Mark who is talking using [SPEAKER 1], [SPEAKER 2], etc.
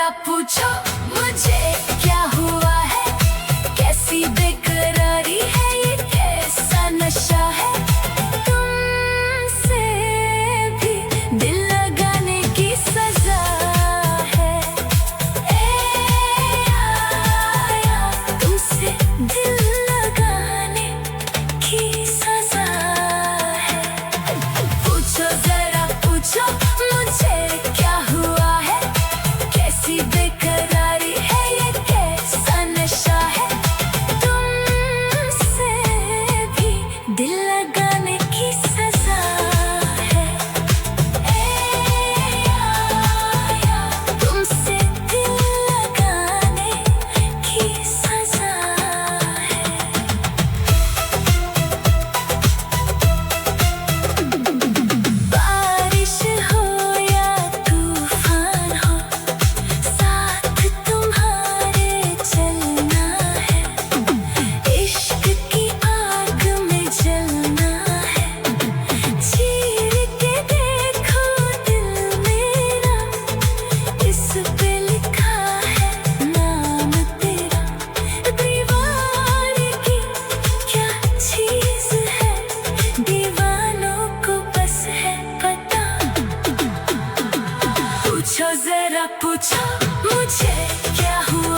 [SPEAKER 1] जरा पूछो मुझे क्या हुआ है, कैसी बेकरारी है, ये कैसा नशा है। तुमसे भी दिल लगाने की सजा है। आया तुमसे दिल लगाने की सजा है। पूछो जरा पूछो मुझे क्या हुआ है, कैसी बेकरारी है, ये कैसा नशा है। तुमसे भी दिल लगाने की सजा है। आया तुमसे दिल लगाने की सजा है। बारिश हो या तूफान हो, साथ तुम्हारे चलना है। इश्क की आग में जलना है। चीर के देखो दिल मेरा, इस पे लिखा है नाम तेरा। दीवार की क्या चीज है, दीवानों को बस है पता। पूछो जरा पूछो मुझे क्या हुआ